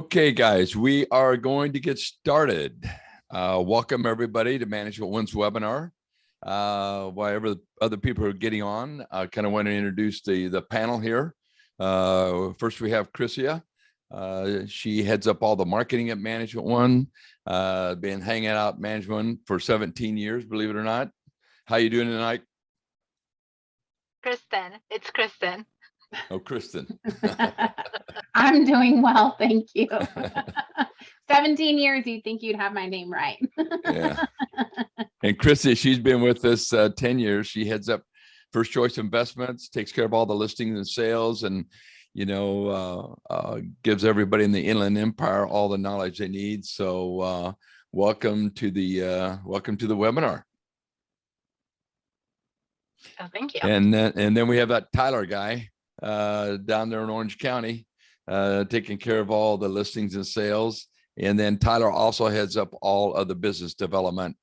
Okay, guys, we are going to get started. Welcome everybody to Management One's webinar. While other people are getting on, I kind of want to introduce the panel here. First, we have Chrisia. She heads up all the marketing at Management One. Been hanging out at Management One for 17 years, believe it or not. How you doing tonight? Kristen, it's Kristen. Oh, Kristen. I'm doing well, thank you. 17 years, you'd think you'd have my name right. Yeah. And Chrissy, she's been with us 10 years. She heads up First Choice Investments, takes care of all the listings and sales, and gives everybody in the Inland Empire all the knowledge they need. So welcome to the webinar. Oh, thank you. And then we have that Tyler guy down there in Orange County, taking care of all the listings and sales. And then Tyler also heads up all of the business development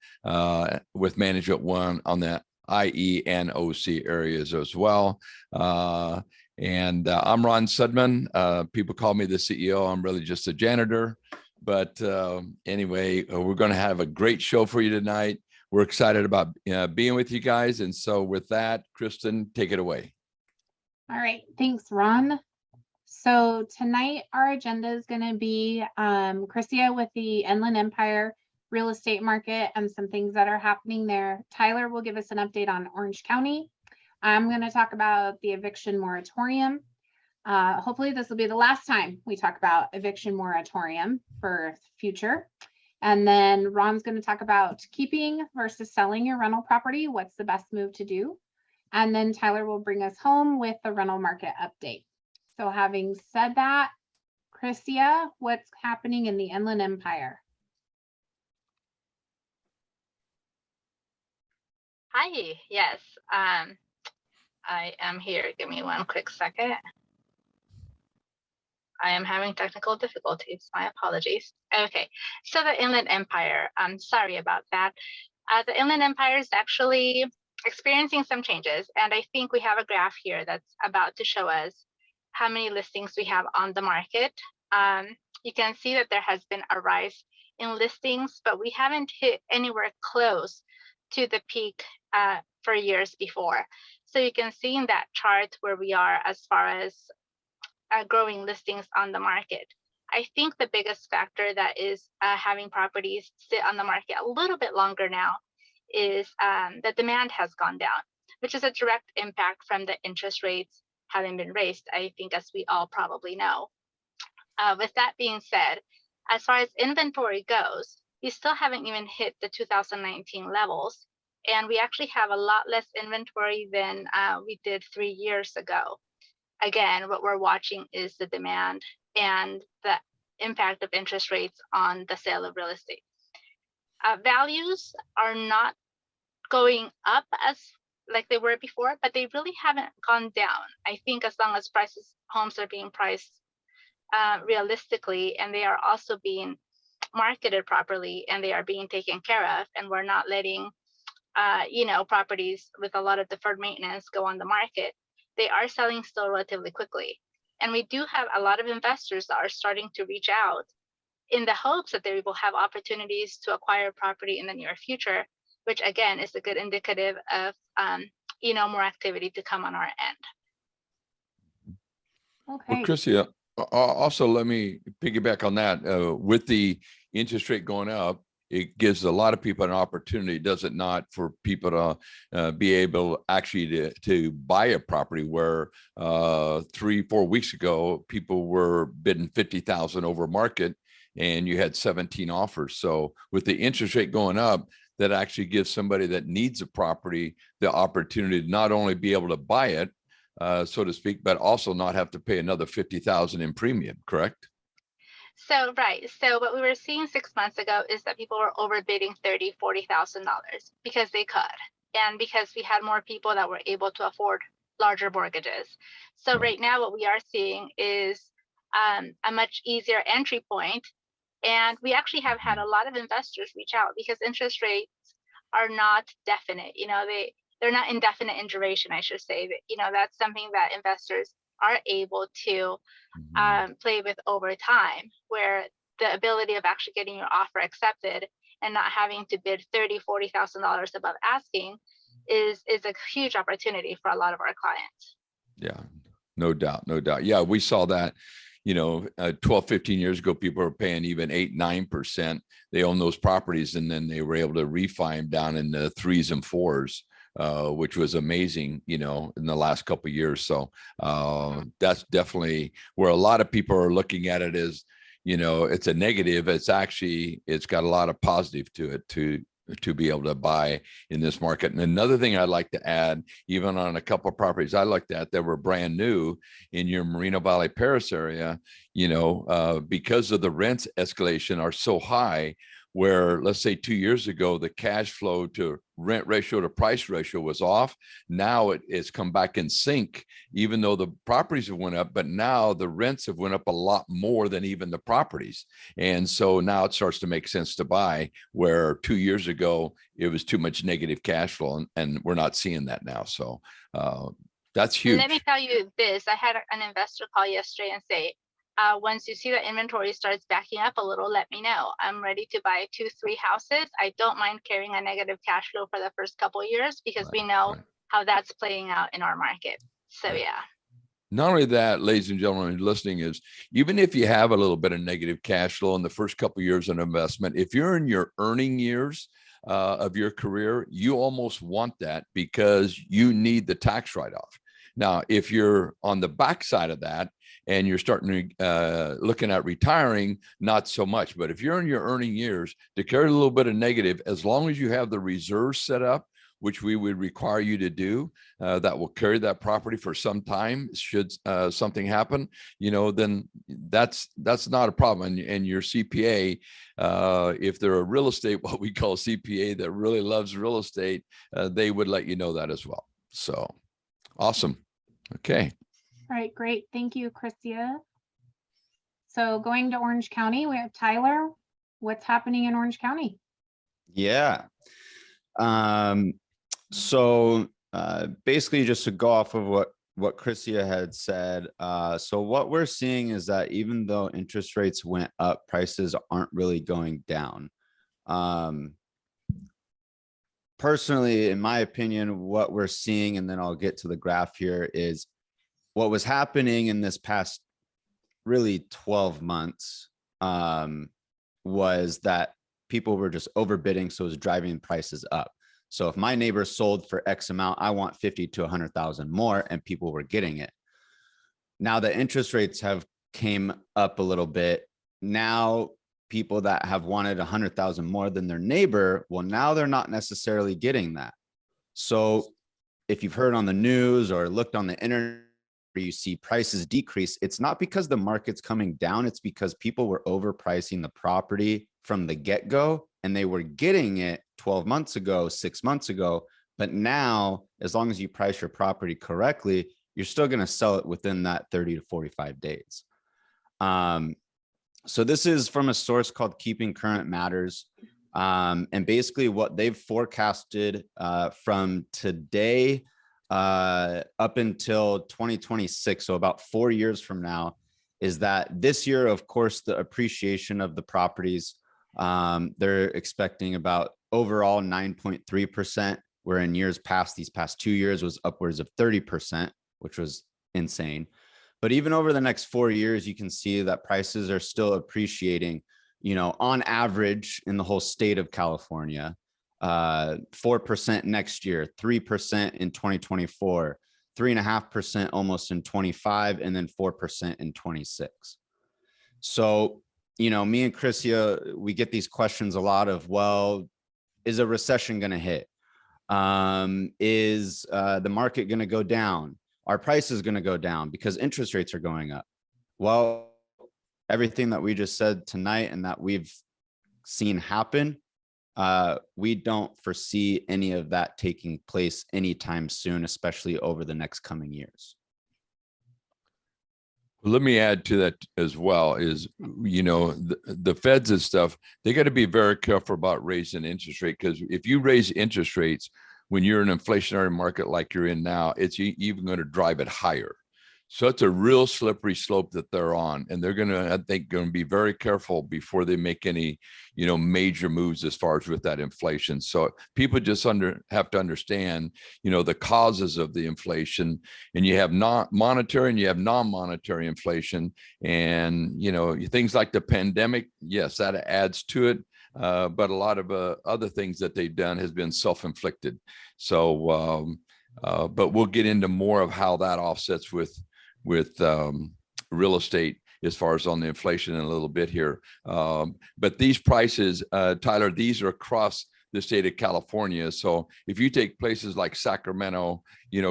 with Management One on the IE and OC areas as well. And I'm Ron Sudman. People call me the CEO. I'm really just a janitor. But anyway, we're going to have a great show for you tonight. We're excited about being with you guys. And so with that, Kristen, take it away. All right, thanks, Ron. So tonight our agenda is going to be Chrisia with the Inland Empire real estate market and some things that are happening there. Tyler will give us an update on Orange County. I'm going to talk about the eviction moratorium. Hopefully this will be the last time we talk about eviction moratorium for future. And then Ron's going to talk about keeping versus selling your rental property. What's the best move to do? And then Tyler will bring us home with the rental market update. So having said that, Chrisia, what's happening in the Inland Empire? Hi, yes, I am here. Give me one quick second. I am having technical difficulties. My apologies. Okay, so the Inland Empire, I'm sorry about that. The Inland Empire is actually experiencing some changes, and I think we have a graph here that's about to show us how many listings we have on the market. You can see that there has been a rise in listings, but we haven't hit anywhere close to the peak for years before. So you can see in that chart where we are as far as growing listings on the market. I think the biggest factor that is having properties sit on the market a little bit longer now is the demand has gone down, which is a direct impact from the interest rates having been raised, I think, as we all probably know. With that being said, as far as inventory goes, we still haven't even hit the 2019 levels, and we actually have a lot less inventory than we did 3 years ago. Again, what we're watching is the demand and the impact of interest rates on the sale of real estate. Values are not going up as like they were before, but they really haven't gone down. I think as long as homes are being priced realistically, and they are also being marketed properly, and they are being taken care of, and we're not letting properties with a lot of deferred maintenance go on the market, they are selling still relatively quickly. And we do have a lot of investors that are starting to reach out in the hopes that they will have opportunities to acquire property in the near future, which again is a good indicative of more activity to come on our end. Okay. Well, Chrissy, also let me piggyback on that. With the interest rate going up, it gives a lot of people an opportunity, does it not, for people to be able actually to buy a property where 3-4 weeks ago people were bidding 50,000 over market and you had 17 offers. So with the interest rate going up, that actually gives somebody that needs a property the opportunity to not only be able to buy it, so to speak, but also not have to pay another 50,000 in premium, correct? So, right. So what we were seeing 6 months ago is that people were overbidding $30,000, $40,000 because they could, and because we had more people that were able to afford larger mortgages. So right now what we are seeing is a much easier entry point. And we actually have had a lot of investors reach out because interest rates are not definite. They're not indefinite in duration, I should say. That's something that investors are able to Mhm. play with over time, where the ability of actually getting your offer accepted and not having to bid $30,000-$40,000 above asking is a huge opportunity for a lot of our clients. Yeah, no doubt, no doubt. Yeah, we saw that, 12, 15 years ago, people were paying even 8, 9%. They own those properties, and then they were able to refi them down in the 3s and 4s, which was amazing, in the last couple of years. So that's definitely where a lot of people are looking at it as, it's a negative. It's got a lot of positive to it to be able to buy in this market. And another thing I'd like to add, even on a couple of properties I looked at that were brand new in your Moreno Valley, Paris area, because of the rents escalation are so high, where let's say 2 years ago, the cash flow to rent ratio to price ratio was off. Now it's come back in sync, even though the properties have went up, but now the rents have went up a lot more than even the properties. And so now it starts to make sense to buy, where 2 years ago, it was too much negative cash flow, and we're not seeing that now. So that's huge. And let me tell you this, I had an investor call yesterday and say, once you see the inventory starts backing up a little, let me know. I'm ready to buy 2, 3 houses. I don't mind carrying a negative cash flow for the first couple of years, because we know how that's playing out in our market. So yeah. Not only that, ladies and gentlemen listening, is even if you have a little bit of negative cash flow in the first couple of years of investment, if you're in your earning years of your career, you almost want that, because you need the tax write-off. Now, if you're on the backside of that and you're starting to looking at retiring, not so much. But if you're in your earning years, to carry a little bit of negative, as long as you have the reserves set up, which we would require you to do, that will carry that property for some time, should something happen, then that's not a problem. And your CPA, if they're a real estate, what we call CPA that really loves real estate, they would let you know that as well. So awesome. Okay. All right, great. Thank you, Christia. So going to Orange County, we have Tyler. What's happening in Orange County? Yeah. So basically, just to go off of what Christia had said, so what we're seeing is that even though interest rates went up, prices aren't really going down. Personally, in my opinion, what we're seeing, and then I'll get to the graph here, is what was happening in this past really 12 months was that people were just overbidding, so it was driving prices up. So if my neighbor sold for X amount, I want 50 to 100,000 more, and people were getting it. Now the interest rates have came up a little bit. Now people that have wanted 100,000 more than their neighbor, well, now they're not necessarily getting that. So if you've heard on the news or looked on the internet, where you see prices decrease, it's not because the market's coming down, it's because people were overpricing the property from the get-go, and they were getting it 12 months ago, 6 months ago. But now, as long as you price your property correctly, you're still going to sell it within that 30 to 45 days. So this is from a source called Keeping Current Matters. And basically what they've forecasted from today up until 2026, so about 4 years from now, is that this year, of course, the appreciation of the properties, they're expecting about overall 9.3%, where in years past, these past 2 years was upwards of 30%, which was insane. But even over the next 4 years, you can see that prices are still appreciating, on average in the whole state of California, 4% next year, 3% in 2024, 3.5% almost in 25, and then 4% in 26. So, me and Christia, we get these questions a lot of, well, is a recession going to hit? Is the market going to go down? Our price is going to go down because interest rates are going up. Well, everything that we just said tonight and that we've seen happen, we don't foresee any of that taking place anytime soon, especially over the next coming years. Let me add to that as well is, the feds and stuff, they got to be very careful about raising interest rate, because if you raise interest rates when you're in an inflationary market like you're in now, it's even going to drive it higher. So it's a real slippery slope that they're on, and they're gonna, I think, gonna be very careful before they make any, major moves as far as with that inflation. So people just have to understand, the causes of the inflation, and you have monetary and you have non-monetary inflation, and things like the pandemic, yes, that adds to it. But a lot of other things that they've done has been self-inflicted. So, but we'll get into more of how that offsets with real estate as far as on the inflation in a little bit here. But these prices, Tyler, these are across the state of California. So if you take places like Sacramento,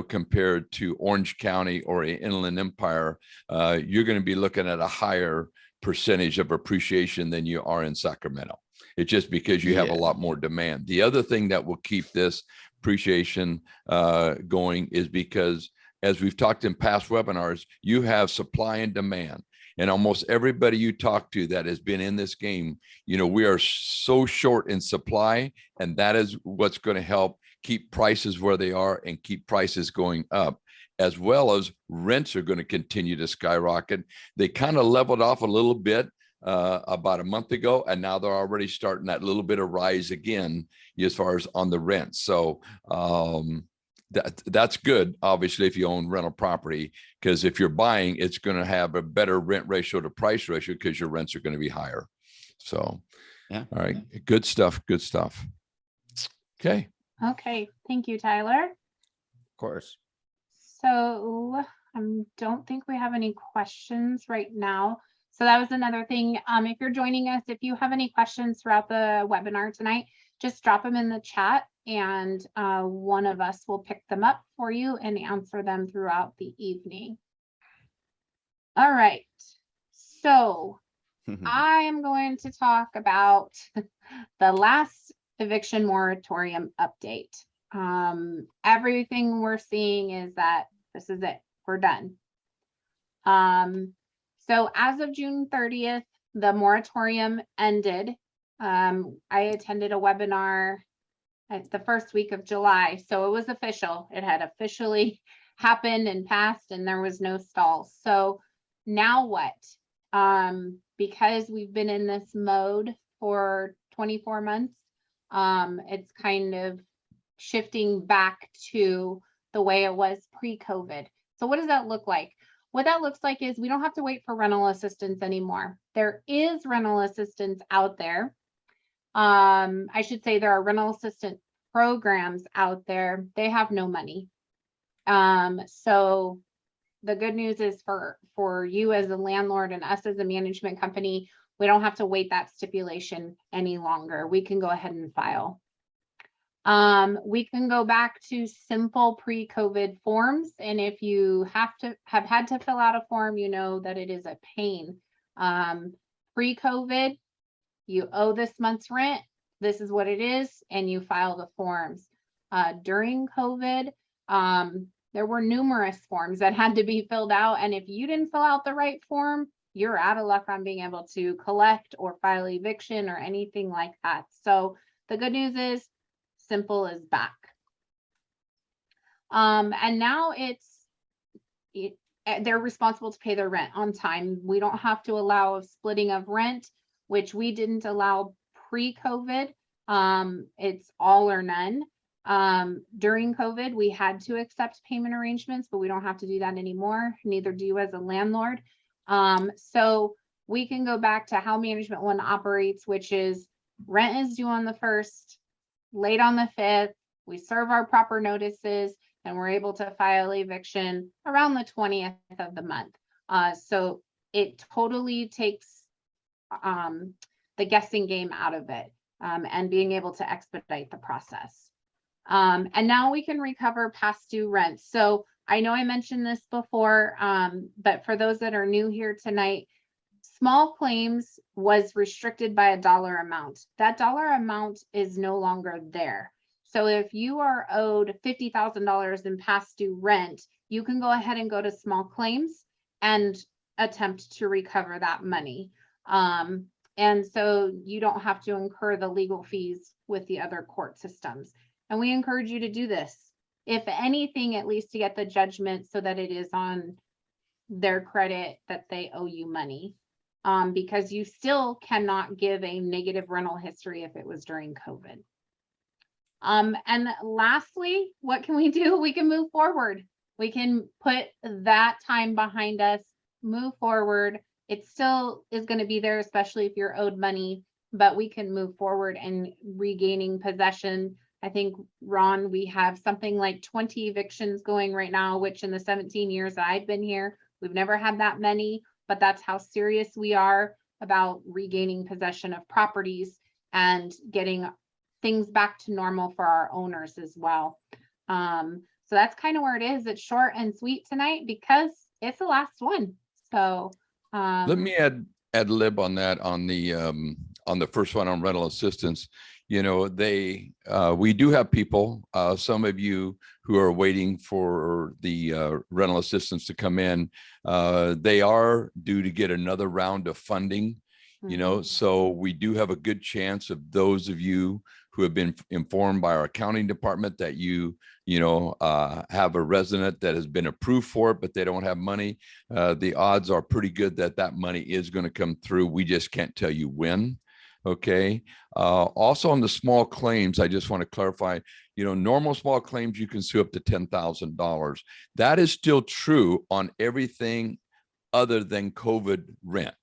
compared to Orange County or Inland Empire, you're going to be looking at a higher percentage of appreciation than you are in Sacramento. It's just because you have a lot more demand. The other thing that will keep this appreciation going is because, as we've talked in past webinars, you have supply and demand. And almost everybody you talk to that has been in this game, we are so short in supply, and that is what's going to help keep prices where they are and keep prices going up, as well as rents are going to continue to skyrocket. They kind of leveled off a little bit about a month ago, and now they're already starting that little bit of rise again as far as on the rent. So that's good, obviously, if you own rental property, because if you're buying, it's going to have a better rent ratio to price ratio because your rents are going to be higher. So, yeah. All right. Good stuff. Good stuff. Okay. Okay. Thank you, Tyler. Of course. So I don't think we have any questions right now. So that was another thing. If you're joining us, if you have any questions throughout the webinar tonight, just drop them in the chat, and one of us will pick them up for you and answer them throughout the evening. All right. So I am going to talk about the last eviction moratorium update. Everything we're seeing is that this is it. We're done. So as of June 30th, the moratorium ended. I attended a webinar at the first week of July, so it was official. It had officially happened and passed, and there was no stalls. So now what? Because we've been in this mode for 24 months, it's kind of shifting back to the way it was pre-COVID. So what does that look like? What that looks like is we don't have to wait for rental assistance anymore. There is rental assistance out there. I should say there are rental assistance programs out there. They have no money. So the good news is for you as a landlord and us as a management company, we don't have to wait that stipulation any longer. We can go ahead and file. We can go back to simple pre-COVID forms. And if you have had to fill out a form, you know that it is a pain. Pre-COVID, you owe this month's rent. This is what it is. And you file the forms. During COVID, there were numerous forms that had to be filled out. And if you didn't fill out the right form, you're out of luck on being able to collect or file eviction or anything like that. So the good news is simple is back. And now they're responsible to pay their rent on time. We don't have to allow a splitting of rent, which we didn't allow pre-COVID. It's all or none. During COVID, we had to accept payment arrangements, but we don't have to do that anymore. Neither do you as a landlord. So we can go back to how management one operates, which is rent is due on the 1st, late on the 5th, we serve our proper notices, and we're able to file eviction around the 20th of the month. So it totally takes the guessing game out of it, and being able to expedite the process. And now we can recover past due rent. So I know I mentioned this before, but for those that are new here tonight, small claims was restricted by a dollar amount. That dollar amount is no longer there. So if you are owed $50,000 in past due rent, you can go ahead and go to small claims and attempt to recover that money. And so you don't have to incur the legal fees with the other court systems. And we encourage you to do this, if anything, at least to get the judgment so that it is on their credit that they owe you money. Because you still cannot give a negative rental history if it was during COVID. And lastly, what can we do? We can move forward. We can put that time behind us, move forward. It still is going to be there, especially if you're owed money, but we can move forward and regaining possession. I think, Ron, we have something like 20 evictions going right now, which in the 17 years that I've been here, we've never had that many, but that's how serious we are about regaining possession of properties and getting things back to normal for our owners as well. So that's kind of where it is. It's short and sweet tonight because it's the last one. So let me add lib on that on the first one on rental assistance. You know, we do have people, some of you who are waiting for the rental assistance to come in. They are due to get another round of funding, you know, so we do have a good chance of those of you who have been informed by our accounting department that you have a resident that has been approved for it, but they don't have money. The odds are pretty good that that money is going to come through. We just can't tell you when. Okay. Also on the small claims, I just want to clarify, you know, normal small claims, you can sue up to $10,000. That is still true on everything other than COVID rent.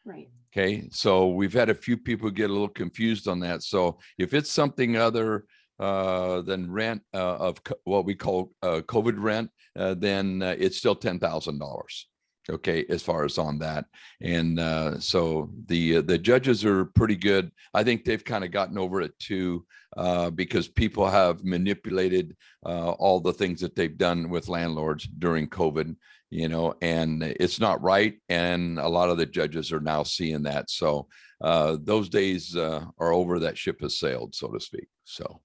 right. Okay. So we've had a few people get a little confused on that. So if it's something other than rent of what we call COVID rent, then it's still $10,000. Okay, as far as on that. And so the judges are pretty good. I think they've kind of gotten over it too, because people have manipulated all the things that they've done with landlords during COVID, you know, and it's not right. And a lot of the judges are now seeing that. So those days are over. That ship has sailed, so to speak. So,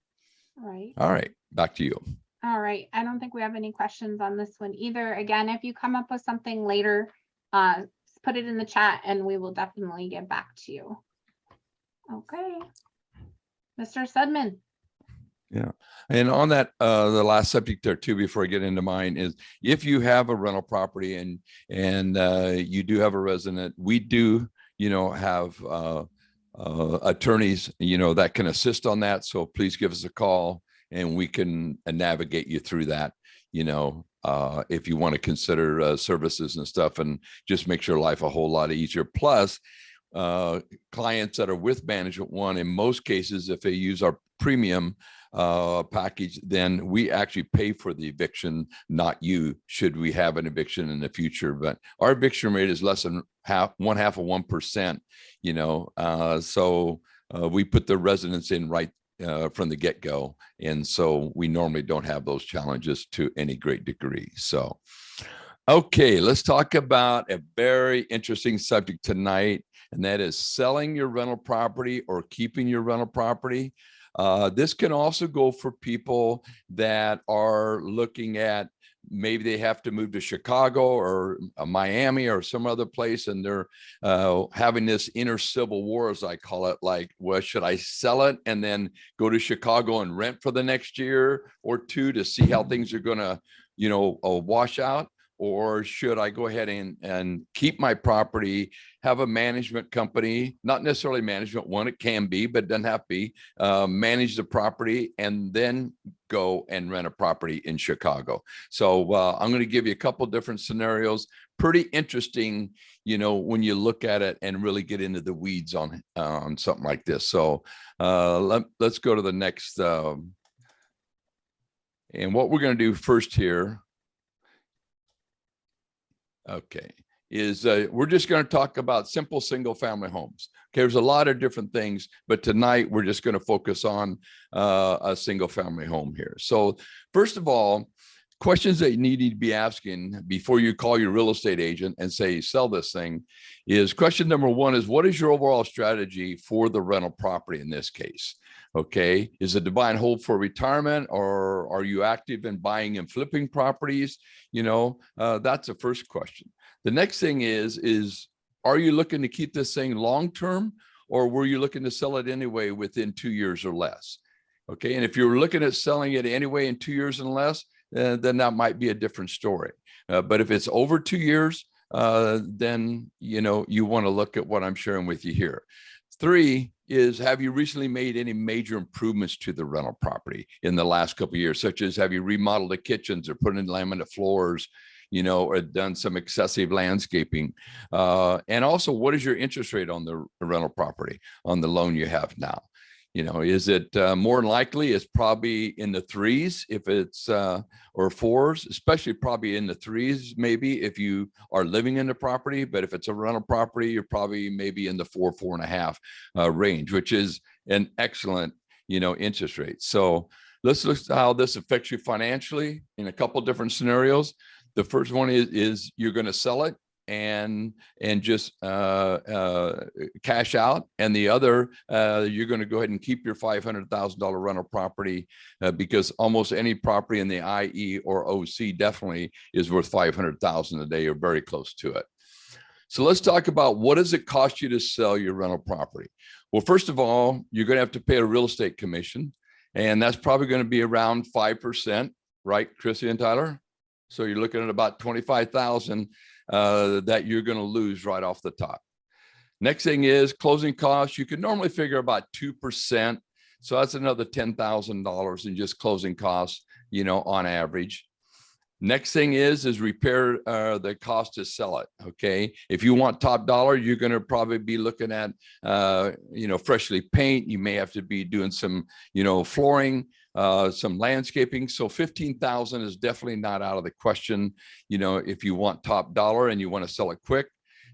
Right. all right, back to you. All right. I don't think we have any questions on this one either. Again, if you come up with something later, put it in the chat and we will definitely get back to you. Okay. Mr. Sudman. Yeah. And on that, the last subject there too, before I get into mine, is if you have a rental property and you do have a resident, we do, you know, have attorneys, you know, that can assist on that. So please give us a call and we can navigate you through that, you know, if you want to consider services and stuff, and just makes your life a whole lot easier. Plus, clients that are with Management One, in most cases, if they use our premium package, then we actually pay for the eviction, not you, should we have an eviction in the future. But our eviction rate is less than 1/2 of 1%, you know, so we put the residents in right from the get-go. And so we normally don't have those challenges to any great degree. So, okay, let's talk about a very interesting subject tonight, and that is selling your rental property or keeping your rental property. This can also go for people that are looking at, maybe they have to move to Chicago or Miami or some other place, and they're having this inner civil war, as I call it, like, well, should I sell it and then go to Chicago and rent for the next year or two to see how things are going to, you know, wash out? Or should I go ahead and keep my property, have a management company, not necessarily Management One, it can be, but it doesn't have to be, manage the property and then go and rent a property in Chicago. So I'm going to give you a couple different scenarios. Pretty interesting, you know, when you look at it and really get into the weeds on something like this. So let's go to the next. And what we're going to do first here, okay, is we're just going to talk about simple single family homes. Okay, there's a lot of different things, but tonight we're just going to focus on a single family home here. So first of all, questions that you need to be asking before you call your real estate agent and say, sell this thing, is question number one is, what is your overall strategy for the rental property in this case? Okay, is it to buy and hold for retirement, or are you active in buying and flipping properties? You know, that's the first question. The next thing is, are you looking to keep this thing long-term, or were you looking to sell it anyway within 2 years or less? Okay, and if you're looking at selling it anyway in 2 years and less, then that might be a different story. But if it's over 2 years, then, you want to look at what I'm sharing with you here. 3 is, have you recently made any major improvements to the rental property in the last couple of years, such as have you remodeled the kitchens or put in laminate floors, or done some excessive landscaping? And also, what is your interest rate on the rental property, on the loan you have now? Is it more than likely it's probably in the 3s if it's or 4s, especially probably in the 3s, maybe if you are living in the property. But if it's a rental property, you're probably maybe in the 4.5 range, which is an excellent, interest rate. So let's look at how this affects you financially in a couple of different scenarios. The first one is you're going to sell it and just cash out, and the other you're going to go ahead and keep your $500,000 rental property because almost any property in the IE or OC definitely is worth $500,000 a day or very close to it. So let's talk about, what does it cost you to sell your rental property? Well, first of all, you're going to have to pay a real estate commission, and that's probably going to be around 5%, right, Chrissy and Tyler? So you're looking at about $25,000 that you're going to lose right off the top. Next thing is closing costs. You can normally figure about 2%. So that's another $10,000 in just closing costs, on average. Next thing is repair the cost to sell it. Okay. If you want top dollar, you're going to probably be looking at, freshly paint. You may have to be doing some, flooring, some landscaping. So 15,000 is definitely not out of the question. If you want top dollar and you want to sell it quick.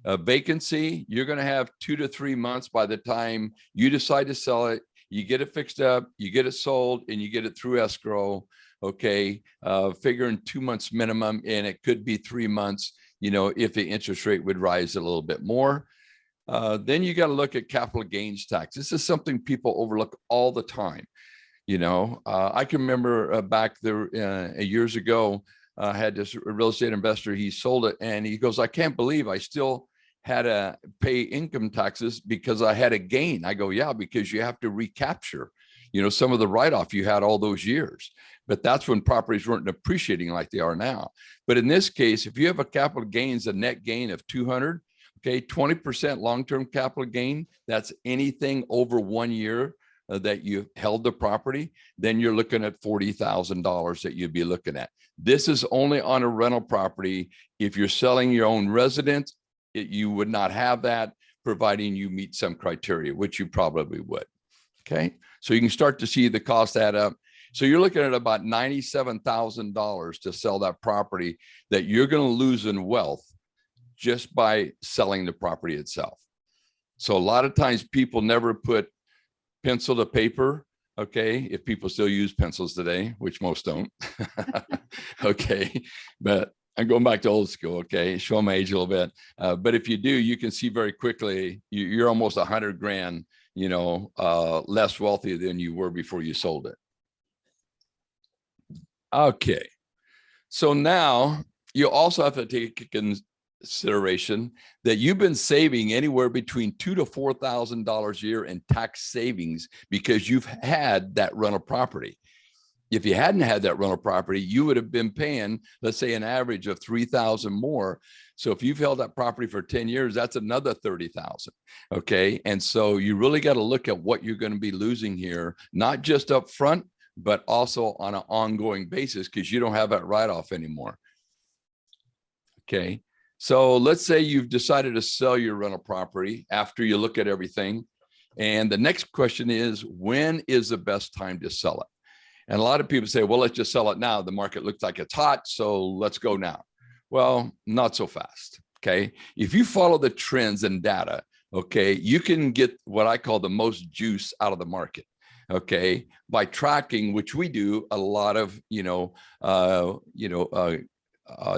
Vacancy, you're going to have 2 to 3 months by the time you decide to sell it. You get it fixed up, you get it sold, and you get it through escrow. Okay, figuring 2 months minimum, and it could be 3 months, if the interest rate would rise a little bit more. Then you got to look at capital gains tax. This is something people overlook all the time. I can remember back there years ago, I had this real estate investor. He sold it, and he goes, I can't believe I still had to pay income taxes because I had a gain. I go, yeah, because you have to recapture, some of the write-off you had all those years. But that's when properties weren't appreciating like they are now. But in this case, if you have a capital gains, a net gain of 200, okay, 20% long-term capital gain, that's anything over 1 year that you held the property, then you're looking at $40,000 that you'd be looking at. This is only on a rental property. If you're selling your own residence, you would not have that, providing you meet some criteria, which you probably would. Okay, so you can start to see the cost add up. So you're looking at about $97,000 to sell that property that you're going to lose in wealth just by selling the property itself. So a lot of times people never put pencil to paper. Okay, if people still use pencils today, which most don't. Okay, but I'm going back to old school. Okay, show my age a little bit. But if you do, you can see very quickly you're almost 100 grand, less wealthy than you were before you sold it. Okay, so now you also have to take into consideration that you've been saving anywhere between $2,000 to $4,000 a year in tax savings because you've had that rental property. If you hadn't had that rental property, you would have been paying, let's say, an average of $3,000 more. So if you've held that property for 10 years, that's another $30,000. Okay, and so you really got to look at what you're going to be losing here, not just up front, but also on an ongoing basis, because you don't have that write-off anymore. Okay, so let's say you've decided to sell your rental property after you look at everything. And the next question is, when is the best time to sell it? And a lot of people say, well, let's just sell it now. The market looks like it's hot, so let's go now. Well, not so fast. Okay, if you follow the trends and data, okay, you can get what I call the most juice out of the market. Okay, by tracking, which we do a lot of,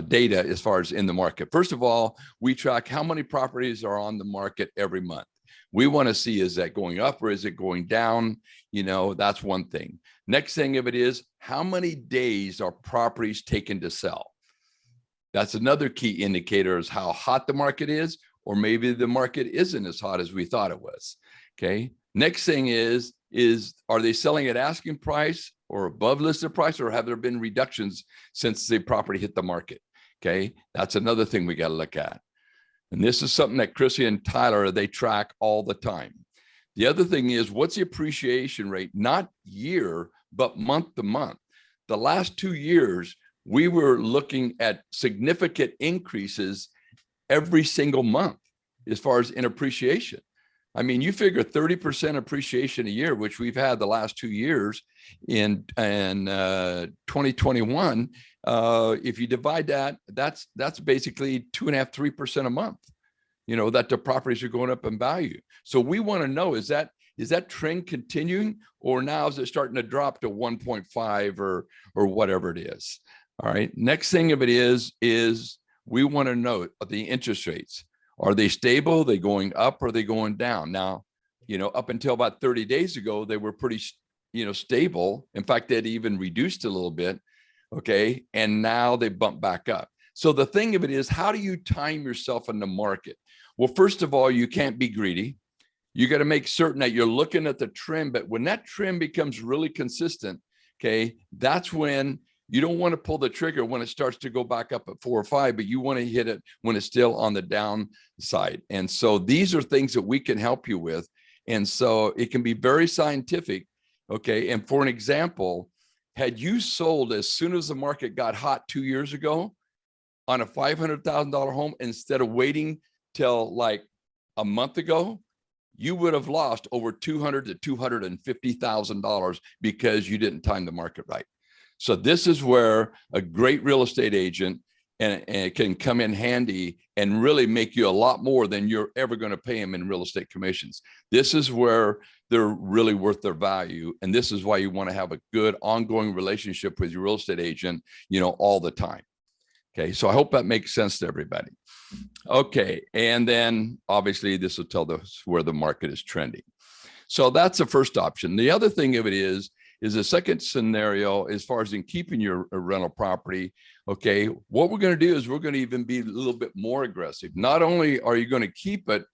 data as far as in the market. First of all, we track how many properties are on the market every month. We want to see, is that going up or is it going down? That's one thing. Next thing of it is, how many days are properties taken to sell? That's another key indicator, is how hot the market is, or maybe the market isn't as hot as we thought it was. Okay. Next thing is are they selling at asking price or above listed price, or have there been reductions since the property hit the market? Okay, that's another thing we got to look at. And this is something that Chrissy and Tyler, they track all the time. The other thing is, what's the appreciation rate, not year, but month to month? The last 2 years, we were looking at significant increases every single month as far as in appreciation. I mean, you figure 30% appreciation a year, which we've had the last 2 years in 2021. If you divide that, that's basically 2.5%, 3% a month, you know, that the properties are going up in value. So we want to know, is that trend continuing, or now is it starting to drop to 1.5 or whatever it is? All right. Next thing of it is we want to know the interest rates. Are they stable? Are they going up? Or are they going down? Now, you know, up until about 30 days ago, they were pretty, you know, stable. In fact, they'd even reduced a little bit. Okay. And now they bumped back up. So the thing of it is, how do you time yourself in the market? Well, first of all, you can't be greedy. You got to make certain that you're looking at the trend. But when that trend becomes really consistent, okay, that's when you don't want to pull the trigger when it starts to go back up at 4 or 5, but you want to hit it when it's still on the downside. And so these are things that we can help you with. And so it can be very scientific. Okay. And for an example, had you sold as soon as the market got hot 2 years ago on a $500,000 home, instead of waiting till like a month ago, you would have lost over $200,000 to $250,000 because you didn't time the market right. So this is where a great real estate agent and it can come in handy and really make you a lot more than you're ever going to pay them in real estate commissions. This is where they're really worth their value. And this is why you want to have a good ongoing relationship with your real estate agent, you know, all the time. Okay. So I hope that makes sense to everybody. Okay. And then obviously this will tell us where the market is trending. So that's the first option. The other thing of it is the second scenario, as far as in keeping your rental property. Okay, what we're going to do is we're going to even be a little bit more aggressive. Not only are you going to keep it,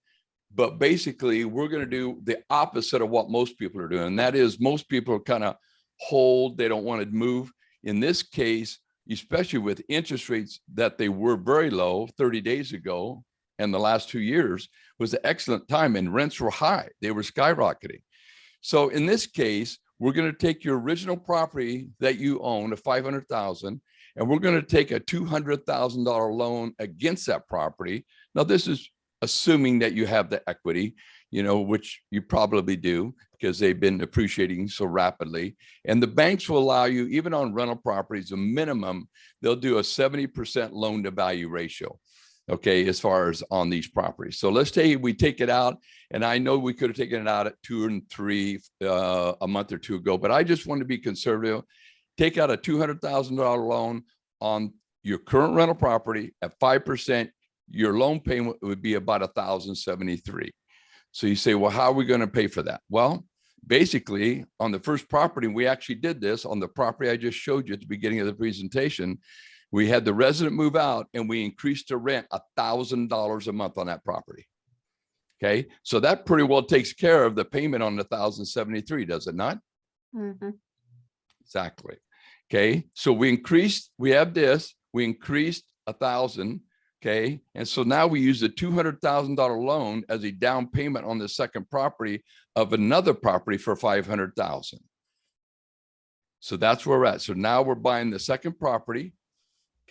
but basically we're going to do the opposite of what most people are doing. And that is, most people kind of hold, they don't want to move. In this case, especially with interest rates that they were very low 30 days ago, and the last 2 years was an excellent time, and rents were high. They were skyrocketing. So in this case, we're going to take your original property that you own, a $500,000, and we're going to take a $200,000 loan against that property. Now, this is assuming that you have the equity, you know, which you probably do because they've been appreciating so rapidly. And the banks will allow you, even on rental properties, a minimum, they'll do a 70% loan to value ratio. Okay, as far as on these properties. So let's say we take it out, and I know we could have taken it out at 2 and 3 a month or two ago, but I just want to be conservative. Take out a $200,000 loan on your current rental property at 5%. Your loan payment would be about $1,073. So you say, well, how are we going to pay for that? Well, basically, on the first property, we actually did this on the property I just showed you at the beginning of the presentation. We had the resident move out and we increased the rent $1,000 a month on that property. Okay. So that pretty well takes care of the payment on the $1,073, does it not? Mm-hmm. Exactly. Okay. So we increased 1,000. Okay. And so now we use the $200,000 loan as a down payment on the second property of another property for $500,000. So that's where we're at. So now we're buying the second property.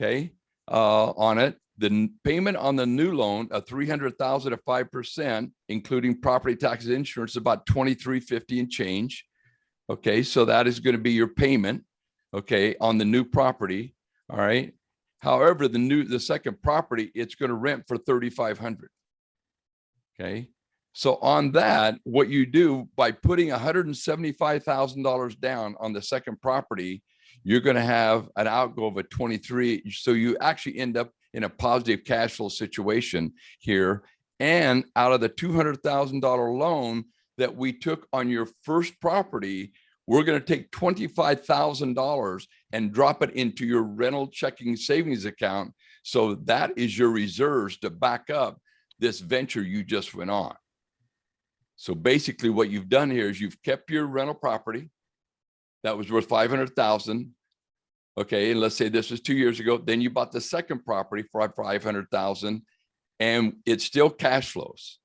Okay, on it, the payment on the new loan of $300,000 at 5%, including property taxes, insurance, about $2,350 and change. Okay, so that is going to be your payment. Okay, on the new property. All right. However, the second property, it's going to rent for $3,500. Okay, so on that, what you do by putting $175,000 down on the second property, you're going to have an outgo of a 23. So you actually end up in a positive cash flow situation here. And out of the $200,000 loan that we took on your first property, we're going to take $25,000 and drop it into your rental checking savings account. So that is your reserves to back up this venture you just went on. So basically what you've done here is you've kept your rental property that was worth $500,000. Okay, and let's say this was 2 years ago, then you bought the second property for 500,000 and it still cash flows.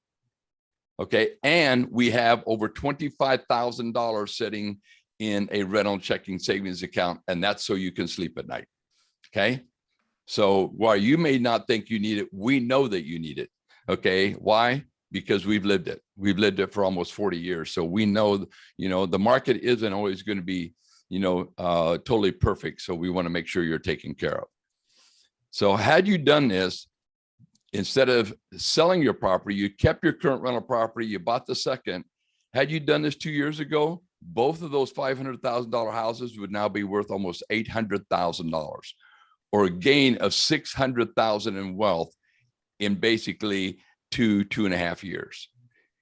Okay, and we have over $25,000 sitting in a rental checking savings account, and that's so you can sleep at night. Okay, so while you may not think you need it, we know that you need it. Okay, why? Because we've lived it. We've lived it for almost 40 years. So we know, the market isn't always going to be, totally perfect. So we want to make sure you're taken care of. So had you done this, instead of selling your property, you kept your current rental property, you bought the second. Had you done this 2 years ago, both of those $500,000 houses would now be worth almost $800,000, or a gain of $600,000 in wealth in basically 2.5 years.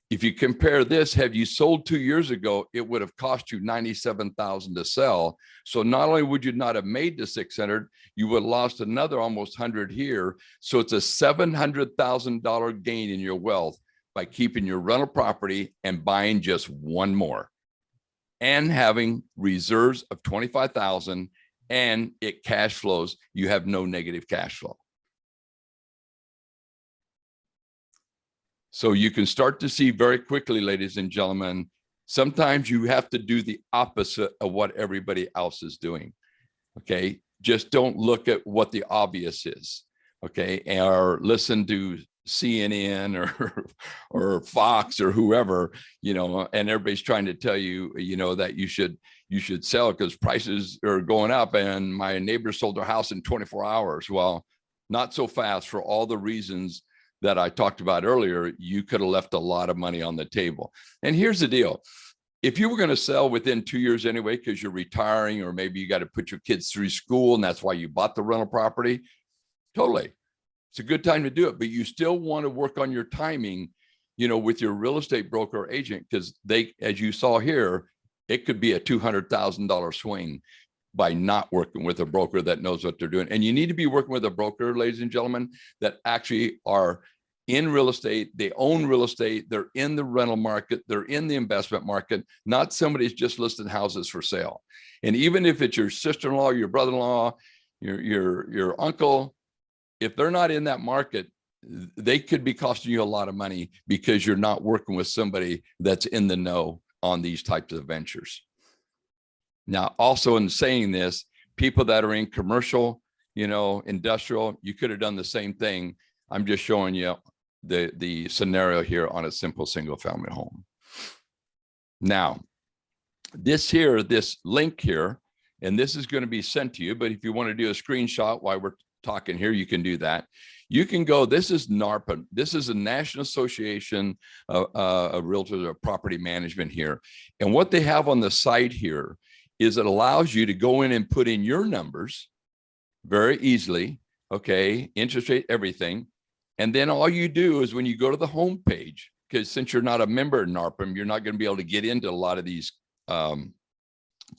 If you compare this, have you sold 2 years ago, it would have cost you $97,000 to sell. So not only would you not have made the 600, you would have lost another almost 100 here. So it's a $700,000 gain in your wealth by keeping your rental property and buying just one more, and having reserves of 25,000, and it cash flows. You have no negative cash flow. So you can start to see very quickly, ladies and gentlemen, sometimes you have to do the opposite of what everybody else is doing. Okay, just don't look at what the obvious is. Okay, or listen to CNN or Fox or whoever, and everybody's trying to tell you, that you should sell because prices are going up, and my neighbor sold their house in 24 hours. Well, not so fast, for all the reasons that I talked about earlier. You could have left a lot of money on the table. And here's the deal. If you were going to sell within 2 years anyway, because you're retiring, or maybe you got to put your kids through school and that's why you bought the rental property, totally, it's a good time to do it. But you still want to work on your timing, with your real estate broker or agent, because they, as you saw here, it could be a $200,000 swing by not working with a broker that knows what they're doing. And you need to be working with a broker, ladies and gentlemen, that actually are in real estate. They own real estate. They're in the rental market. They're in the investment market, not somebody's just listing houses for sale. And even if it's your sister-in-law, your brother-in-law, your uncle, if they're not in that market, they could be costing you a lot of money because you're not working with somebody that's in the know on these types of ventures. Now, also in saying this, people that are in commercial, industrial, you could have done the same thing. I'm just showing you the scenario here on a simple single family home. Now, this link here, and this is going to be sent to you, but if you want to do a screenshot while we're talking here, you can do that. You can go, this is NARPIM. This is a National Association of Realtors of Property Management here. And what they have on the site here is it allows you to go in and put in your numbers very easily, okay, interest rate, everything. And then all you do is when you go to the home page, because since you're not a member of NARPIM, you're not going to be able to get into a lot of these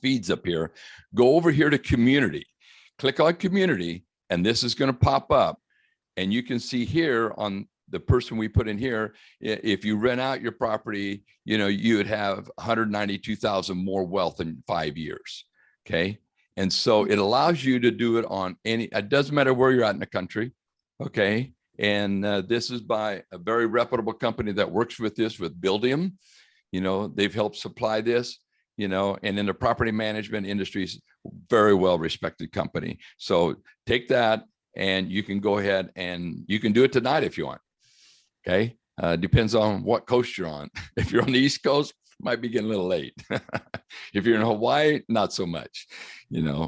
feeds up here. Go over here to community, click on community, and this is going to pop up. And you can see here on the person we put in here, if you rent out your property, you would have 192,000 more wealth in 5 years. Okay. And so it allows you to do it on it doesn't matter where you're at in the country. Okay. And this is by a very reputable company that works with this, with Buildium. They've helped supply this, and in the property management industries, very well respected company. So take that and you can go ahead and you can do it tonight if you want. Okay. Depends on what coast you're on. If you're on the East Coast, might be getting a little late. If you're in Hawaii, not so much,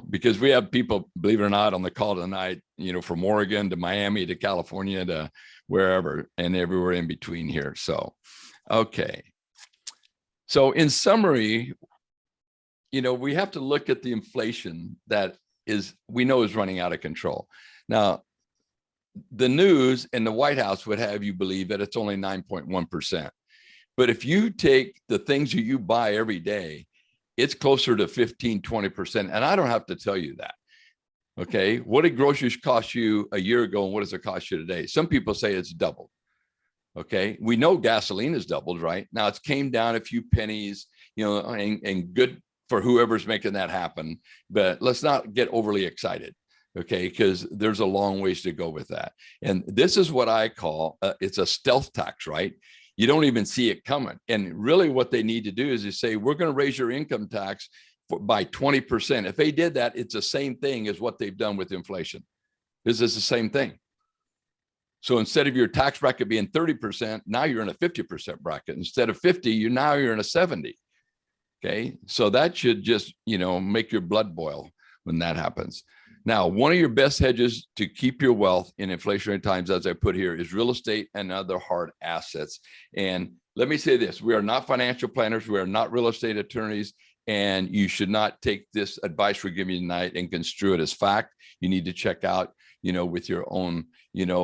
because we have people, believe it or not, on the call tonight, from Oregon to Miami to California to wherever and everywhere in between here. So, okay. So in summary, we have to look at the inflation that we know is running out of control. Now, the news and the White House would have you believe that it's only 9.1%. But if you take the things that you buy every day, it's closer to 15, 20%. And I don't have to tell you that. Okay. What did groceries cost you a year ago? And what does it cost you today? Some people say it's doubled. Okay. We know gasoline has doubled, right? Now it's came down a few pennies, and good for whoever's making that happen. But let's not get overly excited. Okay, because there's a long ways to go with that. And this is what I call, it's a stealth tax, right? You don't even see it coming. And really what they need to do is they say, we're going to raise your income tax by 20%. If they did that, it's the same thing as what they've done with inflation. This is the same thing. So instead of your tax bracket being 30%, now you're in a 50% bracket. Instead of 50, you're in a 70. Okay, so that should just, make your blood boil when that happens. Now, one of your best hedges to keep your wealth in inflationary times, as I put here, is real estate and other hard assets. And let me say this, we are not financial planners, we are not real estate attorneys, and you should not take this advice we're giving you tonight and construe it as fact. You need to check out, with your own,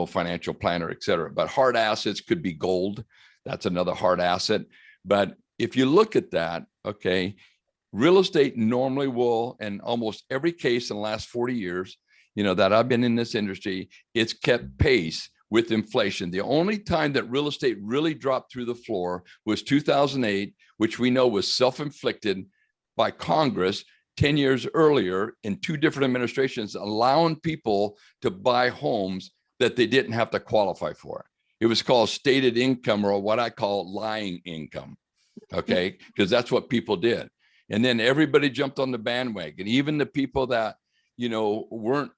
financial planner, et cetera. But hard assets could be gold. That's another hard asset. But if you look at that, okay, real estate normally will, in almost every case in the last 40 years, that I've been in this industry, it's kept pace with inflation. The only time that real estate really dropped through the floor was 2008, which we know was self-inflicted by Congress 10 years earlier in two different administrations, allowing people to buy homes that they didn't have to qualify for. It was called stated income, or what I call lying income. Okay, because that's what people did. And then everybody jumped on the bandwagon, even the people that, weren't,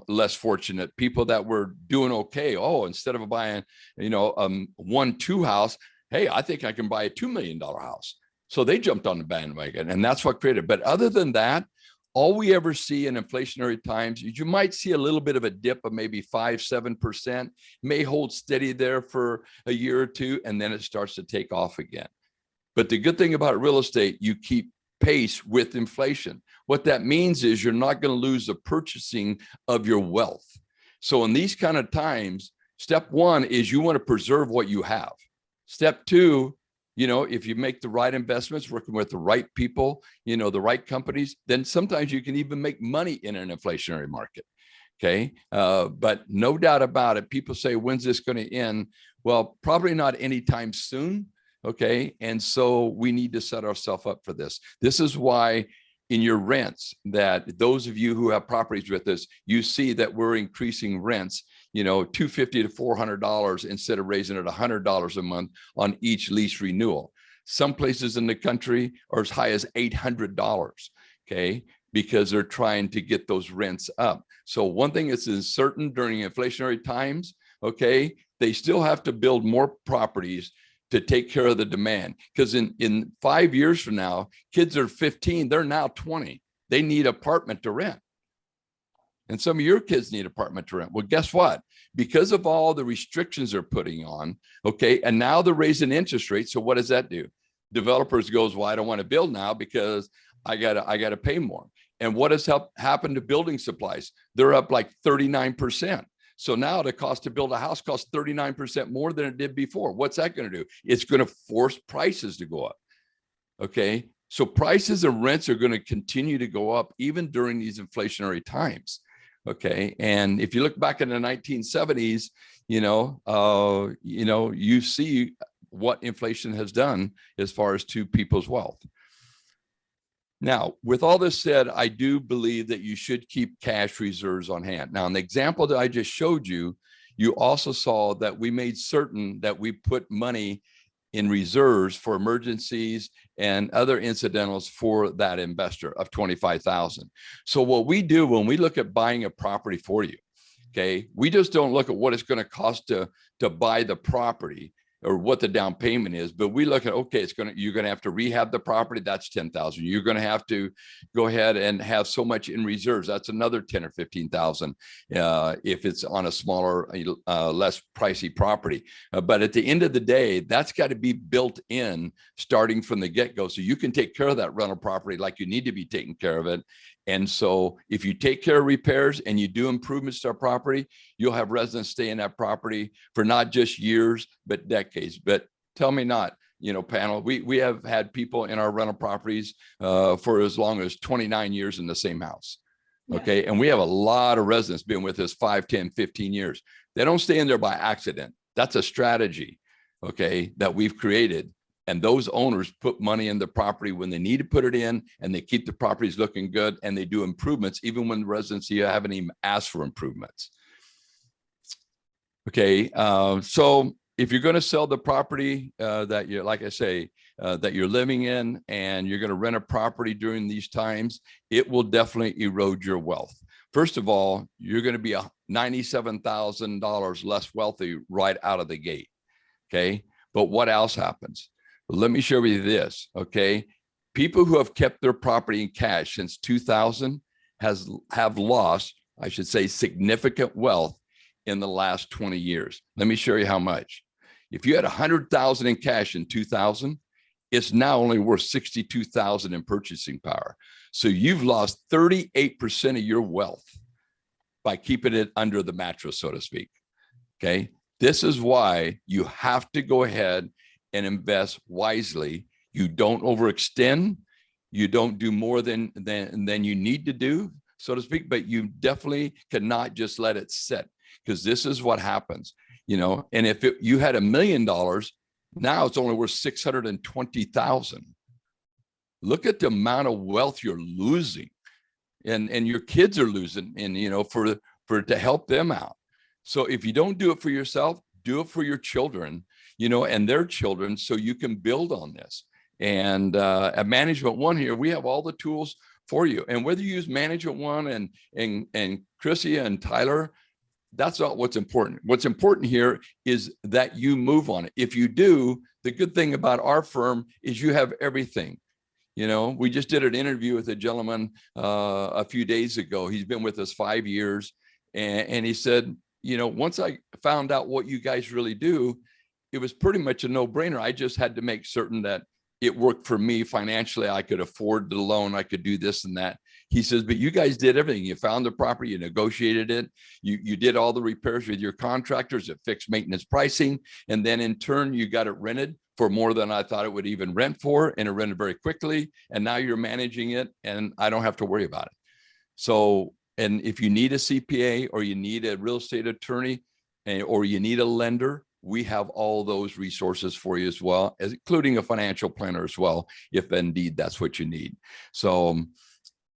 less fortunate, people that were doing okay. Oh, instead of buying, 1-2 house, hey, I think I can buy a $2 million house. So they jumped on the bandwagon, and that's what created. But other than that, all we ever see in inflationary times is you might see a little bit of a dip of maybe 5-7%, may hold steady there for a year or two, and then it starts to take off again. But the good thing about real estate, you keep pace with inflation. What that means is you're not going to lose the purchasing of your wealth. So in these kind of times, step one is you want to preserve what you have. Step two, if you make the right investments, working with the right people, the right companies, then sometimes you can even make money in an inflationary market. Okay. But no doubt about it. People say, when's this going to end? Well, probably not anytime soon. Okay. And so we need to set ourselves up for this. This is why in your rents, that those of you who have properties with us, you see that we're increasing rents, $250 to $400 instead of raising it $100 a month on each lease renewal. Some places in the country are as high as $800. Okay. Because they're trying to get those rents up. So one thing is certain during inflationary times, okay, they still have to build more properties to take care of the demand. Because in 5 years from now, kids are 15, they're now 20. They need apartment to rent. And some of your kids need apartment to rent. Well, guess what? Because of all the restrictions they're putting on, okay, and now they're raising interest rates. So what does that do? Developers goes, well, I don't want to build now because I gotta pay more. And what has happened to building supplies? They're up like 39%. So now the cost to build a house costs 39% more than it did before. What's that going to do? It's going to force prices to go up. Okay. So prices and rents are going to continue to go up even during these inflationary times. Okay. And if you look back in the 1970s, you see what inflation has done as far as to people's wealth. Now, with all this said, I do believe that you should keep cash reserves on hand. Now, in the example that I just showed you, you also saw that we made certain that we put money in reserves for emergencies and other incidentals for that investor of $25,000. So what we do when we look at buying a property for you, okay, we just don't look at what it's going to cost to buy the property or what the down payment is, but we look at, okay, you're going to have to rehab the property. That's $10,000. You're going to have to go ahead and have so much in reserves. That's another $10,000 or $15,000 if it's on a smaller, less pricey property. But at the end of the day, that's got to be built in starting from the get-go. So you can take care of that rental property like you need to be taking care of it. And so if you take care of repairs and you do improvements to our property, you'll have residents stay in that property for not just years, but decades. But tell me not, panel, we have had people in our rental properties for as long as 29 years in the same house. Okay. And we have a lot of residents been with us 5, 10, 15 years. They don't stay in there by accident. That's a strategy, okay, that we've created And those owners put money in the property when they need to put it in, and they keep the properties looking good, and they do improvements even when the residents haven't even asked for improvements. Okay, so if you're going to sell the property that you're, like I say, that you're living in, and you're going to rent a property during these times, it will definitely erode your wealth. First of all, you're going to be $97,000 less wealthy right out of the gate. Okay, but what else happens? Let me share with you this. Okay, people who have kept their property in cash since 2000 have lost, I should say, significant wealth in the last 20 years. Let me show you how much. If you had 100,000 in cash in 2000, it's now only worth 62,000 in purchasing power. So you've lost 38% of your wealth by keeping it under the mattress, so to speak. Okay, this is why you have to go ahead and invest wisely. You don't overextend. You don't do more than you need to do, so to speak, but you definitely cannot just let it sit, because this is what happens, you know. And if you had $1 million, now it's only worth 620,000. Look at the amount of wealth you're losing, and your kids are losing, and you know, for to help them out. So if you don't do it for yourself, do it for your children, you know, and their children, so you can build on this. And at Management One here, we have all the tools for you. And whether you use Management One and Chrissy and Tyler, that's not what's important. What's important here is that you move on it. If you do, the good thing about our firm is you have everything. You know, we just did an interview with a gentleman a few days ago. He's been with us 5 years. And he said, you know, once I found out what you guys really do, it was pretty much a no-brainer. I just had to make certain that it worked for me financially. I could afford the loan. I could do this and that. He says, but you guys did everything. You found the property, you negotiated it. You did all the repairs with your contractors at fixed maintenance pricing. And then in turn, you got it rented for more than I thought it would even rent for. And it rented very quickly. And now you're managing it, and I don't have to worry about it. So, and if you need a CPA, or you need a real estate attorney, or you need a lender, we have all those resources for you as well, as including a financial planner as well, if indeed that's what you need. So,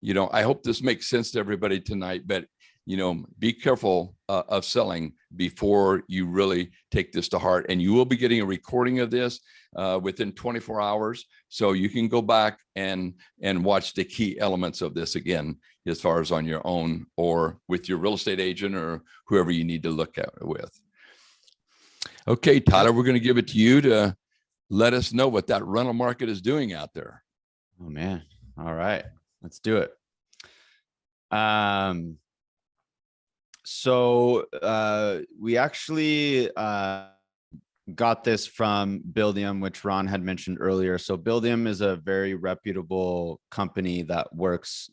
you know, I hope this makes sense to everybody tonight, but, you know, be careful of selling before you really take this to heart. And you will be getting a recording of this within 24 hours. So you can go back and watch the key elements of this again, as far as on your own or with your real estate agent or whoever you need to look at it with. Okay, Tyler, we're going to give it to you to let us know what that rental market is doing out there. Oh man. All right, let's do it. So we actually got this from Buildium, which Ron had mentioned earlier. So Buildium is a very reputable company that works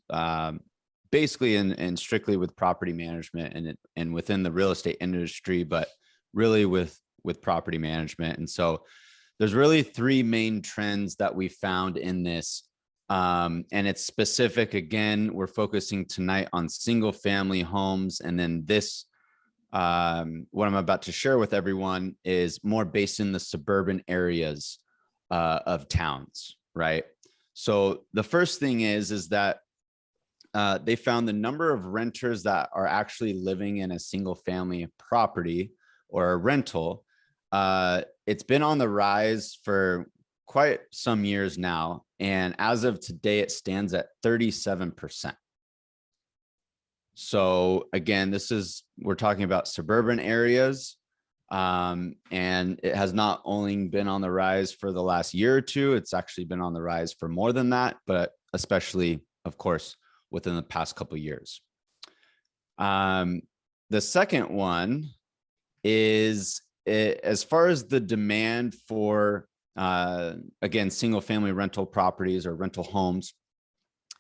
basically and strictly with property management and within the real estate industry, but really with property management. And so there's really three main trends that we found in this. And it's specific. Again, we're focusing tonight on single family homes. And then this, what I'm about to share with everyone is more based in the suburban areas of towns, right? So the first thing is that they found the number of renters that are actually living in a single family property or a rental. It's been on the rise for quite some years now. And as of today, it stands at 37%. So again, we're talking about suburban areas. And it has not only been on the rise for the last year or two, it's actually been on the rise for more than that, but especially, of course, within the past couple of years. The second one is, as far as the demand for, again, single family rental properties or rental homes,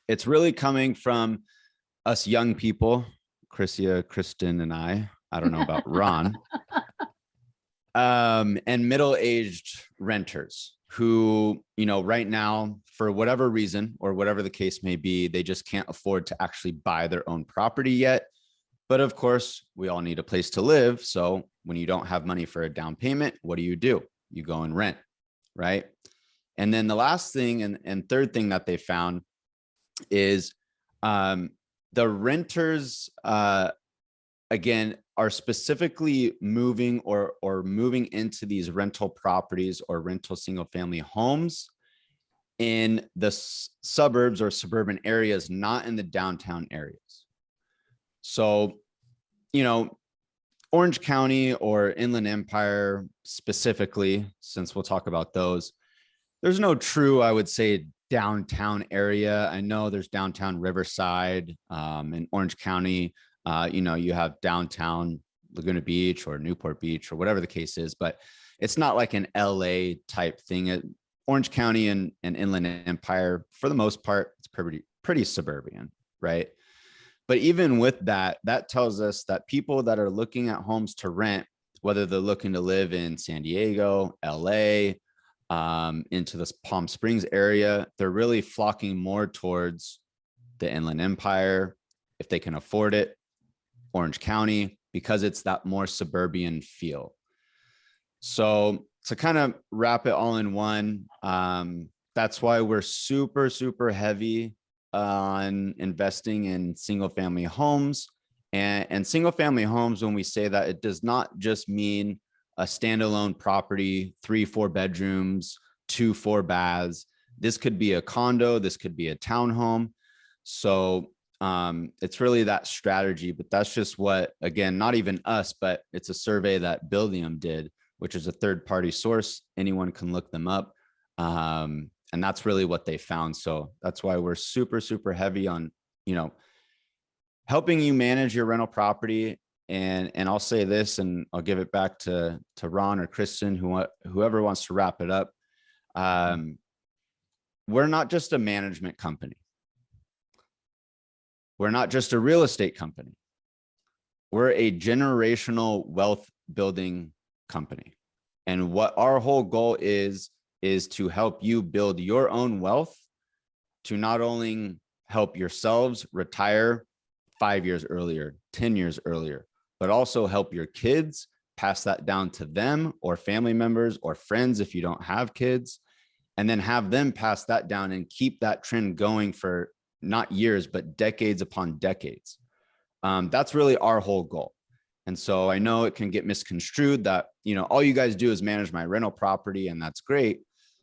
it's really coming from us young people, Chrissia, Kristen, and I don't know about Ron, and middle-aged renters who, you know, right now, for whatever reason or whatever the case may be, they just can't afford to actually buy their own property yet. But of course, we all need a place to live. So when you don't have money for a down payment, what do? You go and rent, right? And then the last thing and third thing that they found is the renters, again, are specifically moving or moving into these rental properties or rental single family homes in the suburbs or suburban areas, not in the downtown areas. So, you know, Orange County or Inland Empire specifically, since we'll talk about those, there's no true, I would say, downtown area. I know there's downtown Riverside in Orange County. You know, you have downtown Laguna Beach or Newport Beach or whatever the case is, but it's not like an LA type thing. Orange County and Inland Empire, for the most part, it's pretty suburban, right? But even with that, that tells us that people that are looking at homes to rent, whether they're looking to live in San Diego, LA, into this Palm Springs area, they're really flocking more towards the Inland Empire, if they can afford it, Orange County, because it's that more suburban feel. So to kind of wrap it all in one, that's why we're super, super heavy on investing in single family homes. And single family homes, when we say that, it does not just mean a standalone property, 3-4 bedrooms, 2-4 baths. This could be a condo, this could be a townhome. So it's really that strategy, but that's just what, again, not even us, but it's a survey that Buildium did, which is a third-party source. Anyone can look them up. And that's really what they found. So that's why we're super, super heavy on, you know, helping you manage your rental property. And I'll say this, and I'll give it back to Ron or Kristen, whoever wants to wrap it up. We're not just a management company. We're not just a real estate company. We're a generational wealth building company. And what our whole goal is to help you build your own wealth, to not only help yourselves retire 5 years earlier, 10 years earlier, but also help your kids, pass that down to them or family members or friends if you don't have kids, and then have them pass that down and keep that trend going for not years, but decades upon decades. That's really our whole goal. And so I know it can get misconstrued that, you know, all you guys do is manage my rental property and that's great.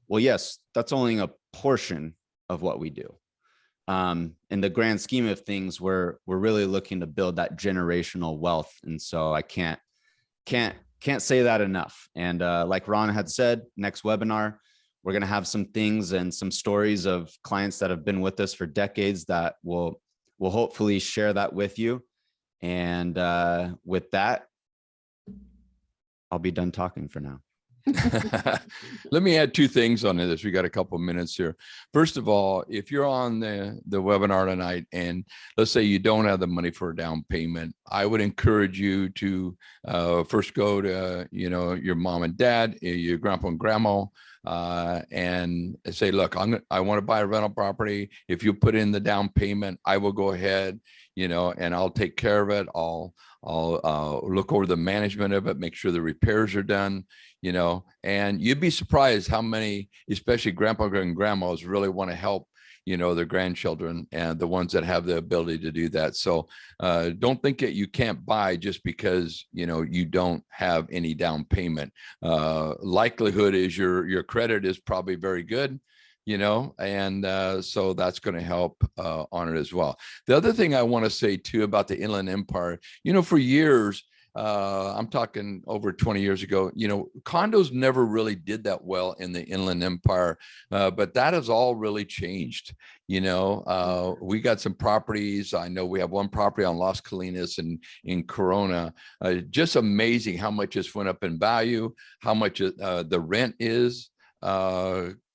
Well, yes, that's only a portion of what we do. In the grand scheme of things, we're really looking to build that generational wealth. And so I can't say that enough. And like Ron had said, next webinar, we're going to have some things and some stories of clients that have been with us for decades that will hopefully share that with you. And with that, I'll be done talking for now. Let me add 2 things on this. We got a couple of minutes here. First of all, if you're on the webinar tonight and let's say you don't have the money for a down payment, I would encourage you to first go to, you know, your mom and dad, your grandpa and grandma, and say, look, I want to buy a rental property. If you put in the down payment, I will go ahead, you know, and I'll take care of it. I'll look over the management of it, make sure the repairs are done, you know, and you'd be surprised how many, especially grandpa and grandmas, really want to help, you know, their grandchildren and the ones that have the ability to do that. So don't think that you can't buy just because, you know, you don't have any down payment. Likelihood is your credit is probably very good, you know, and so that's going to help on it as well. The other thing I want to say too about the Inland Empire, you know, for years, I'm talking over 20 years ago, you know, condos never really did that well in the Inland Empire, but that has all really changed. You know, we got some properties. I know we have one property on Las Colinas in Corona. Just amazing how much it's went up in value, how much the rent is.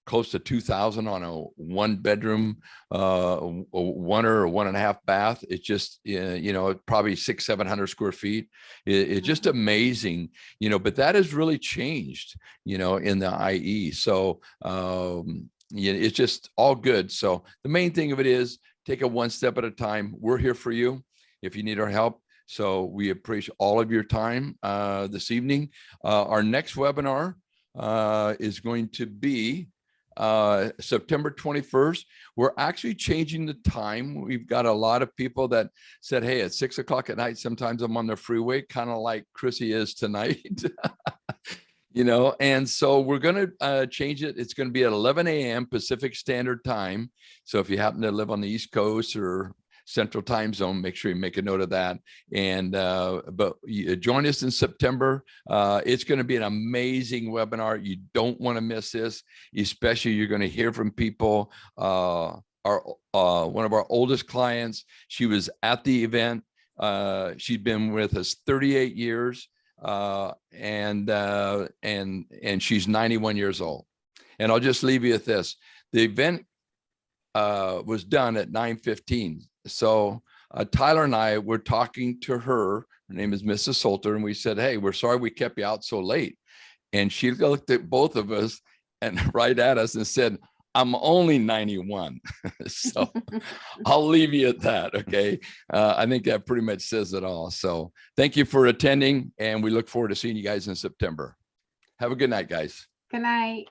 Close to 2,000 on a 1-bedroom, 1 or 1.5 bath. It's just, you know, probably 600-700 square feet. It's just amazing, you know, but that has really changed, you know, in the IE. So yeah, it's just all good. So the main thing of it is take it one step at a time. We're here for you if you need our help. So we appreciate all of your time this evening. Our next webinar is going to be September 21st. We're actually changing the time. We've got a lot of people that said, hey, at 6 o'clock at night, sometimes I'm on the freeway, kind of like Chrissy is tonight. You know, and so we're going to change it. It's going to be at 11 a.m. Pacific Standard Time. So if you happen to live on the East Coast or Central Time Zone, make sure you make a note of that. And but join us in September. It's going to be an amazing webinar. You don't want to miss this. Especially, you're going to hear from people. One of our oldest clients, she was at the event. She'd been with us 38 years. And she's 91 years old. And I'll just leave you with this. The event was done at 9:15. So Tyler and I were talking to her. Her name is Mrs. Salter, and we said, hey, we're sorry we kept you out so late. And she looked at both of us and right at us and said, I'm only 91. So I'll leave you at that. Okay. I think that pretty much says it all. So thank you for attending, and we look forward to seeing you guys in September. Have a good night, guys. Good night.